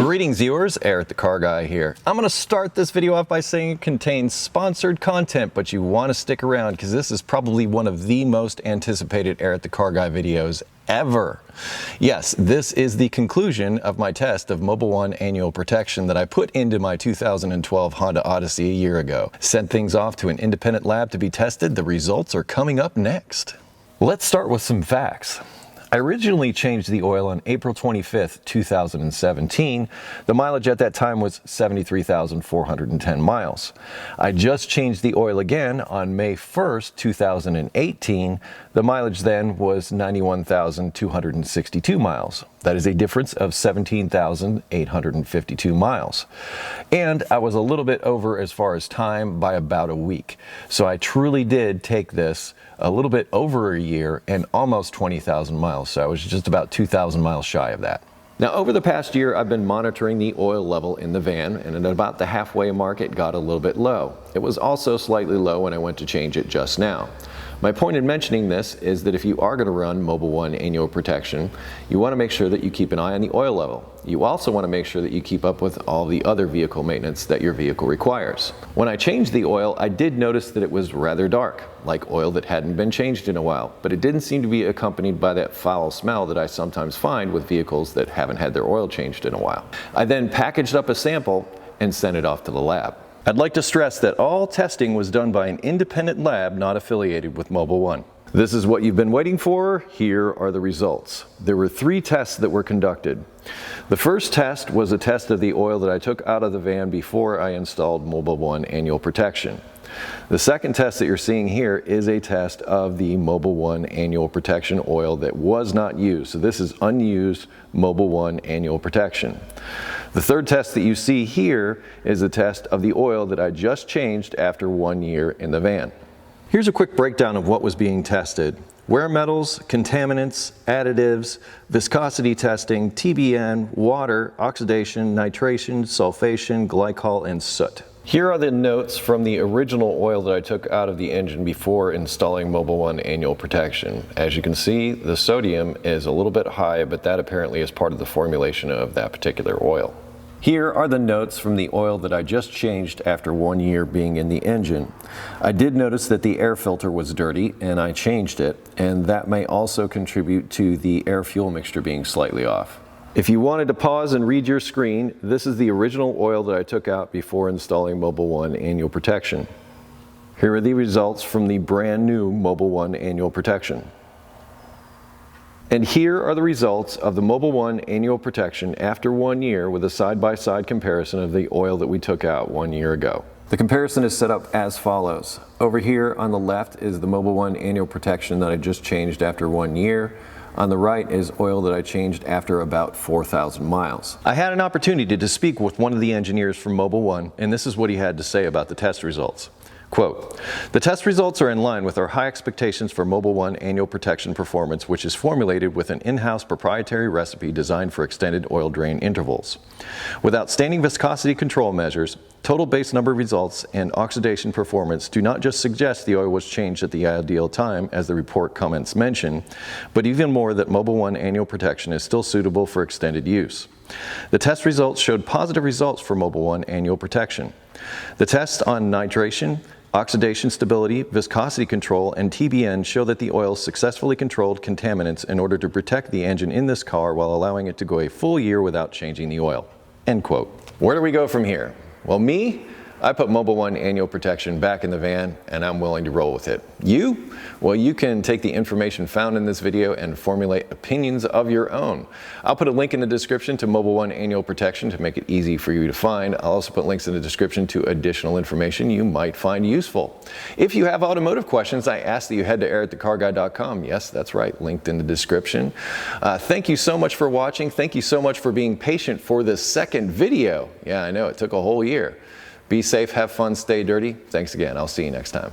Greetings viewers, Eric the Car Guy here. I'm going to start this video off by saying it contains sponsored content, but you want to stick around because this is probably one of the most anticipated Eric the Car Guy videos ever. Yes, this is the conclusion of my test of Mobil 1 annual protection that I put into my 2012 Honda Odyssey a year ago. Sent things off to an independent lab to be tested. The results are coming up next. Let's start with some facts. I originally changed the oil on April 25th, 2017. The mileage at that time was 73,410 miles. I just changed the oil again on May 1st, 2018. The mileage then was 91,262 miles. That is a difference of 17,852 miles. And I was a little bit over as far as time by about a week. So I truly did take this a little bit over a year and almost 20,000 miles. So I was just about 2,000 miles shy of that. Now, over the past year, I've been monitoring the oil level in the van, and at about the halfway mark, it got a little bit low. It was also slightly low when I went to change it just now. My point in mentioning this is that if you are going to run Mobil 1 annual protection, you want to make sure that you keep an eye on the oil level. You also want to make sure that you keep up with all the other vehicle maintenance that your vehicle requires. When I changed the oil, I did notice that it was rather dark, like oil that hadn't been changed in a while, but it didn't seem to be accompanied by that foul smell that I sometimes find with vehicles that haven't had their oil changed in a while. I then packaged up a sample and sent it off to the lab. I'd like to stress that all testing was done by an independent lab not affiliated with Mobil 1. This is what you've been waiting for. Here are the results. There were 3 tests that were conducted. The first test was a test of the oil that I took out of the van before I installed Mobil 1 annual protection. The second test that you're seeing here is a test of the Mobil 1 annual protection oil that was not used. So this is unused Mobil 1 annual protection. The third test that you see here is a test of the oil that I just changed after 1 year in the van. Here's a quick breakdown of what was being tested. Wear metals, contaminants, additives, viscosity testing, TBN, water, oxidation, nitration, sulfation, glycol, and soot. Here are the notes from the original oil that I took out of the engine before installing Mobil 1 annual protection. As you can see, the sodium is a little bit high, but that apparently is part of the formulation of that particular oil. Here are the notes from the oil that I just changed after 1 year being in the engine. I did notice that the air filter was dirty and I changed it, and that may also contribute to the air-fuel mixture being slightly off. If you wanted to pause and read your screen, this is the original oil that I took out before installing Mobil 1 annual protection. Here are the results from the brand new Mobil 1 annual protection. And here are the results of the Mobil 1 annual protection after 1 year with a side-by-side comparison of the oil that we took out 1 year ago. The comparison is set up as follows. Over here on the left is the Mobil 1 annual protection that I just changed after 1 year. On the right is oil that I changed after about 4,000 miles. I had an opportunity to speak with one of the engineers from Mobil 1, and this is what he had to say about the test results. Quote, "The test results are in line with our high expectations for Mobil 1 annual protection performance, which is formulated with an in-house proprietary recipe designed for extended oil drain intervals. With outstanding viscosity control measures, total base number results, and oxidation performance do not just suggest the oil was changed at the ideal time, as the report comments mention, but even more that Mobil 1 annual protection is still suitable for extended use. The test results showed positive results for Mobil 1 annual protection. The tests on nitration, oxidation stability, viscosity control, and TBN show that the oil successfully controlled contaminants in order to protect the engine in this car while allowing it to go a full year without changing the oil." End quote. Where do we go from here? Well, I put Mobil 1 annual protection back in the van, and I'm willing to roll with it. You? Well, you can take the information found in this video and formulate opinions of your own. I'll put a link in the description to Mobil 1 annual protection to make it easy for you to find. I'll also put links in the description to additional information you might find useful. If you have automotive questions, I ask that you head to EricTheCarGuy.com. Yes, that's right, linked in the description. Thank you so much for watching. Thank you so much for being patient for this second video. Yeah, I know, it took a whole year. Be safe, have fun, stay dirty. Thanks again. I'll see you next time.